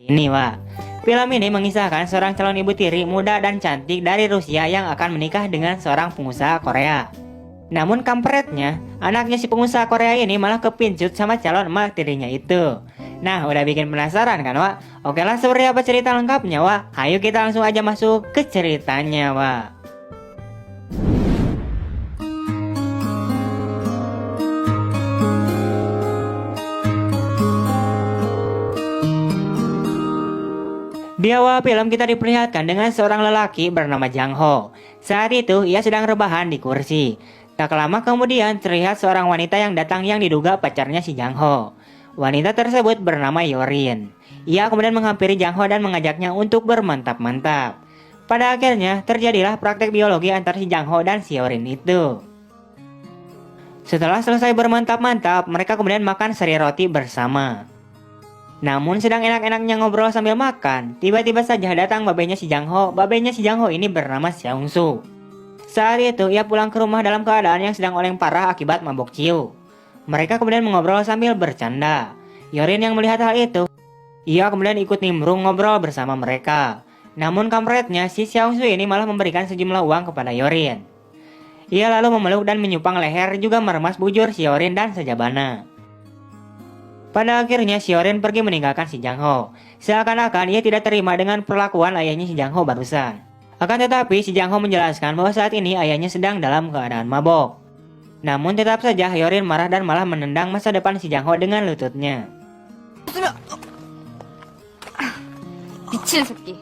ini, Wak. Film ini mengisahkan seorang calon ibu tiri muda dan cantik dari Rusia yang akan menikah dengan seorang pengusaha Korea. Namun kampretnya, anaknya si pengusaha Korea ini malah kepincut sama calon emak tirinya itu. Nah, udah bikin penasaran kan, Wak? Oke lah, seperti apa cerita lengkapnya, Wak? Ayo kita langsung aja masuk ke ceritanya, Wak. Di awal film kita diperlihatkan dengan seorang lelaki bernama Jang Ho. Saat itu ia sedang rebahan di kursi. Tak lama kemudian terlihat seorang wanita yang datang yang diduga pacarnya si Jang Ho. Wanita tersebut bernama Yorin. Ia kemudian menghampiri Jang Ho dan mengajaknya untuk bermantap-mantap. Pada akhirnya terjadilah praktek biologi antara si Jang Ho dan si Yorin itu. Setelah selesai bermantap-mantap, mereka kemudian makan seri roti bersama. Namun sedang enak-enaknya ngobrol sambil makan, tiba-tiba saja datang babenya si Jang Ho. Babenya si Jang Ho ini bernama Seong Su. Saat itu ia pulang ke rumah dalam keadaan yang sedang oleng parah akibat mabok ciu. Mereka kemudian mengobrol sambil bercanda. Yorin yang melihat hal itu, ia kemudian ikut nimbrung ngobrol bersama mereka. Namun kampretnya si Seong Su ini malah memberikan sejumlah uang kepada Yorin. Ia lalu memeluk dan menyupang leher juga meremas bujur si Yorin dan sejabana. Pada akhirnya si Yorin pergi meninggalkan si Jang Ho. Seakan-akan ia tidak terima dengan perlakuan ayahnya si Jang Ho barusan. Akan tetapi si Jang Ho menjelaskan bahwa saat ini ayahnya sedang dalam keadaan mabok. Namun tetap saja Yorin marah dan malah menendang masa depan si Jang Ho dengan lututnya. 미친 새끼.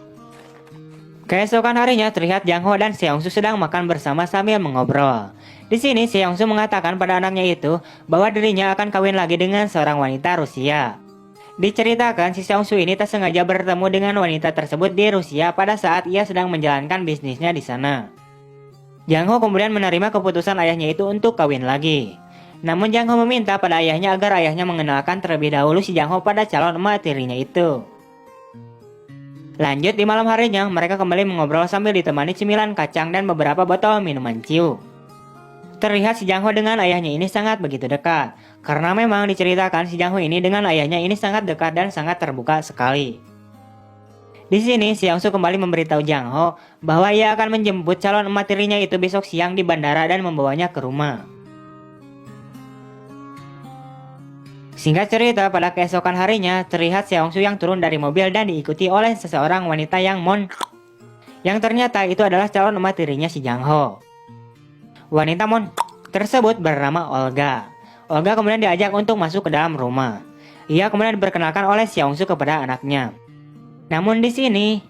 Keesokan harinya terlihat Jang Ho dan Seong Su sedang makan bersama sambil mengobrol. Di sini Seong Su mengatakan pada anaknya itu bahwa dirinya akan kawin lagi dengan seorang wanita Rusia. Diceritakan si Seong Su ini tak sengaja bertemu dengan wanita tersebut di Rusia pada saat ia sedang menjalankan bisnisnya di sana. Jang Ho kemudian menerima keputusan ayahnya itu untuk kawin lagi. Namun Jang Ho meminta pada ayahnya agar ayahnya mengenalkan terlebih dahulu si Jang Ho pada calon emak tirinya itu. Lanjut di malam harinya, mereka kembali mengobrol sambil ditemani cemilan kacang dan beberapa botol minuman ciu. Terlihat si Jang Ho dengan ayahnya ini sangat begitu dekat, karena memang diceritakan si Jang Ho ini dengan ayahnya ini sangat dekat dan sangat terbuka sekali. Di sini Seong Su kembali memberitahu Jang Ho bahwa ia akan menjemput calon emak tirinya itu besok siang di bandara dan membawanya ke rumah. Singkat cerita, pada keesokan harinya terlihat Seong Su yang turun dari mobil dan diikuti oleh seseorang wanita yang ternyata itu adalah calon emak tirinya si Jang Ho. Wanita tersebut bernama Olga. Olga kemudian diajak untuk masuk ke dalam rumah. Ia kemudian diperkenalkan oleh Seong Su kepada anaknya. Namun di sini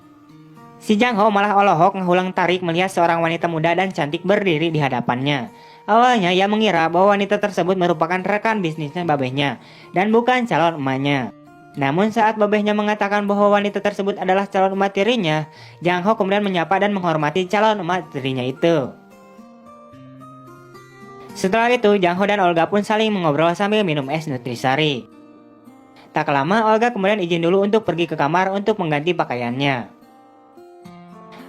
si Jang Ho malah olohok ngulang tarik melihat seorang wanita muda dan cantik berdiri di hadapannya. Awalnya ia mengira bahwa wanita tersebut merupakan rekan bisnisnya babehnya dan bukan calon emaknya. Namun saat babehnya mengatakan bahwa wanita tersebut adalah calon emak tirinya, Jang Ho kemudian menyapa dan menghormati calon emak tirinya itu. Setelah itu Jang Ho dan Olga pun saling mengobrol sambil minum es nutrisari. Tak lama Olga kemudian izin dulu untuk pergi ke kamar untuk mengganti pakaiannya.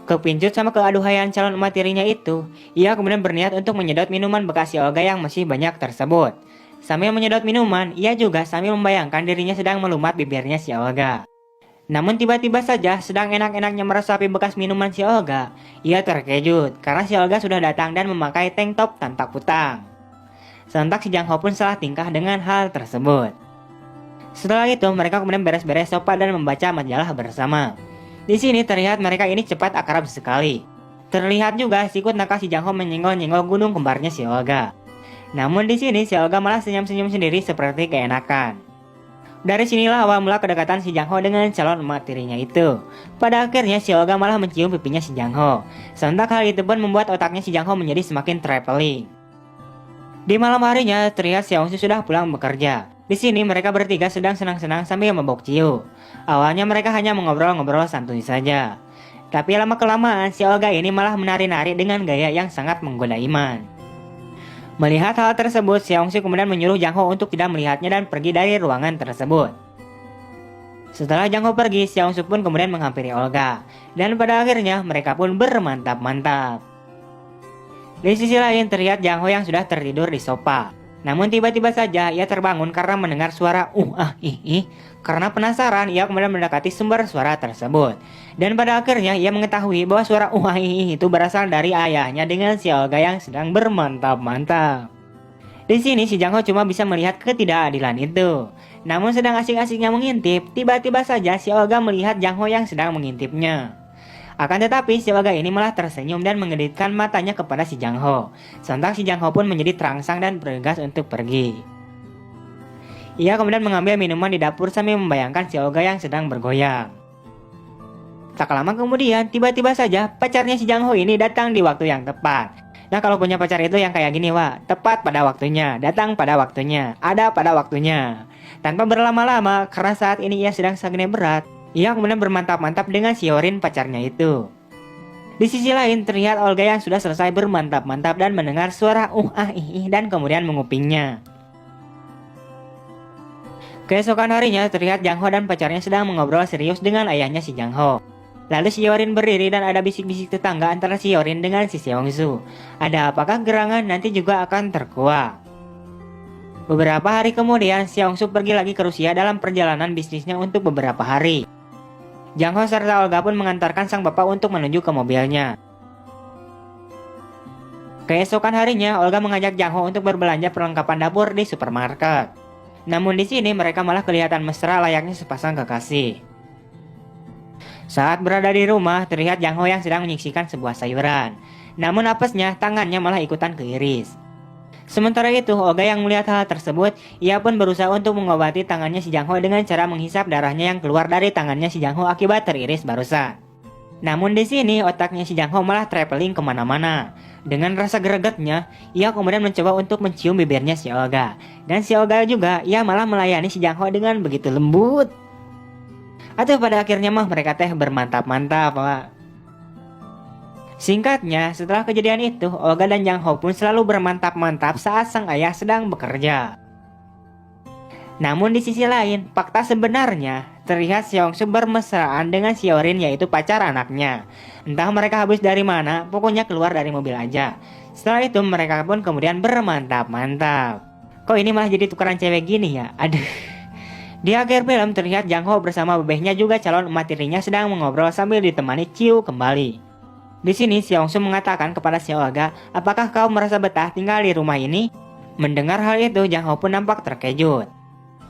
Kepincut sama keaduhaian calon emak tirinya itu, ia kemudian berniat untuk menyedot minuman bekas si Olga yang masih banyak tersebut. Sambil menyedot minuman, ia juga sambil membayangkan dirinya sedang melumat bibirnya si Olga. Namun tiba-tiba saja sedang enak-enaknya meresapi bekas minuman si Olga, ia terkejut karena si Olga sudah datang dan memakai tank top tanpa kutang. Sontak si Jang Ho pun salah tingkah dengan hal tersebut. Setelah itu mereka kemudian beres-beres sofa dan membaca majalah bersama. Di sini terlihat mereka ini cepat akrab sekali. Terlihat juga sikut nakal si Jang Ho menyenggol-nyenggol gunung kembarnya si Olga. Namun di sini si Olga malah senyum-senyum sendiri seperti keenakan. Dari sinilah awal mula kedekatan si Jang Ho dengan calon emak tirinya itu. Pada akhirnya si Olga malah mencium pipinya si Jang Ho. Sontak hal itu pun membuat otaknya si Jang Ho menjadi semakin traveling. Di malam harinya terlihat Seong Su sudah pulang bekerja. Di sini mereka bertiga sedang senang-senang sambil mabok ciu. Awalnya mereka hanya mengobrol-ngobrol santuy saja. Tapi lama-kelamaan si Olga ini malah menari-nari dengan gaya yang sangat menggoda iman. Melihat hal tersebut, Seong Su kemudian menyuruh Jang Ho untuk tidak melihatnya dan pergi dari ruangan tersebut. Setelah Jang Ho pergi, Seong Su pun kemudian menghampiri Olga. Dan pada akhirnya mereka pun bermantap-mantap. Di sisi lain terlihat Jang Ho yang sudah tertidur di sofa. Namun tiba-tiba saja ia terbangun karena mendengar suara ih. Karena penasaran, ia kemudian mendekati sumber suara tersebut. Dan pada akhirnya ia mengetahui bahwa suara ih itu berasal dari ayahnya dengan si Olga yang sedang bermantap-mantap. Di sini si Jang Ho cuma bisa melihat ketidakadilan itu. Namun sedang asik-asiknya mengintip, tiba-tiba saja si Olga melihat Jang Ho yang sedang mengintipnya. Akan tetapi si Olga ini malah tersenyum dan mengedipkan matanya kepada si Jang Ho. Sontak si Jang Ho pun menjadi terangsang dan bergegas untuk pergi. Ia kemudian mengambil minuman di dapur sambil membayangkan si Olga yang sedang bergoyang. Tak lama kemudian, tiba-tiba saja pacarnya si Jang Ho ini datang di waktu yang tepat. Nah, kalau punya pacar itu yang kayak gini, Wak, tepat pada waktunya, datang pada waktunya, ada pada waktunya. Tanpa berlama-lama, karena saat ini ia sedang sagene berat, ia kemudian bermantap-mantap dengan si Hyorin pacarnya itu. Di sisi lain, terlihat Olga yang sudah selesai bermantap-mantap dan mendengar suara ih dan kemudian mengupingnya. Keesokan harinya, terlihat Jang Ho dan pacarnya sedang mengobrol serius dengan ayahnya si Jang Ho. Lalu si Hyorin berdiri dan ada bisik-bisik tetangga antara si Hyorin dengan si Seongsu. Ada apakah gerangan nanti juga akan terkuak? Beberapa hari kemudian, Seongsu pergi lagi ke Rusia dalam perjalanan bisnisnya untuk beberapa hari. Jang Ho serta Olga pun mengantarkan sang bapak untuk menuju ke mobilnya. Keesokan harinya, Olga mengajak Jang Ho untuk berbelanja perlengkapan dapur di supermarket. Namun di sini mereka malah kelihatan mesra layaknya sepasang kekasih. Saat berada di rumah, terlihat Jang Ho yang sedang menyiksikan sebuah sayuran. Namun apesnya, tangannya malah ikutan keiris. Sementara itu, Olga yang melihat hal tersebut, ia pun berusaha untuk mengobati tangannya si Jang Ho dengan cara menghisap darahnya yang keluar dari tangannya si Jang Ho akibat teriris barusan. Namun di sini, otaknya si Jang Ho malah traveling kemana-mana. Dengan rasa gregetnya, ia kemudian mencoba untuk mencium bibirnya si Olga. Dan si Olga juga, ia malah melayani si Jang Ho dengan begitu lembut. Atau pada akhirnya mah mereka teh bermantap-mantap, Pak. Singkatnya, setelah kejadian itu, Olga dan Jang Ho pun selalu bermantap-mantap saat sang ayah sedang bekerja. Namun di sisi lain, fakta sebenarnya terlihat Seongsu bermesraan dengan si Hyorin, yaitu pacar anaknya. Entah mereka habis dari mana, pokoknya keluar dari mobil aja. Setelah itu mereka pun kemudian bermantap-mantap. Kok ini malah jadi tukeran cewek gini ya? Aduh. Di akhir film terlihat Jang Ho bersama bebehnya juga calon emak tirinya sedang mengobrol sambil ditemani Chiu kembali. Di sini Seongsu mengatakan kepada si Olga, apakah kau merasa betah tinggal di rumah ini? Mendengar hal itu, Jang Ho pun nampak terkejut.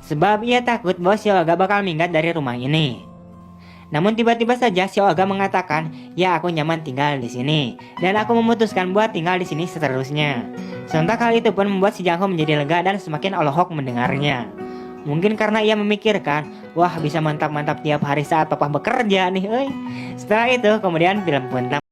Sebab ia takut bahwa si Olga bakal minggat dari rumah ini. Namun tiba-tiba saja si Olga mengatakan, ya aku nyaman tinggal di sini dan aku memutuskan buat tinggal di sini seterusnya. Sontak hal itu pun membuat si Jang Ho menjadi lega dan semakin alohok mendengarnya. Mungkin karena ia memikirkan, wah bisa mantap-mantap tiap hari saat papa bekerja nih, euy. Setelah itu kemudian film pun tamat.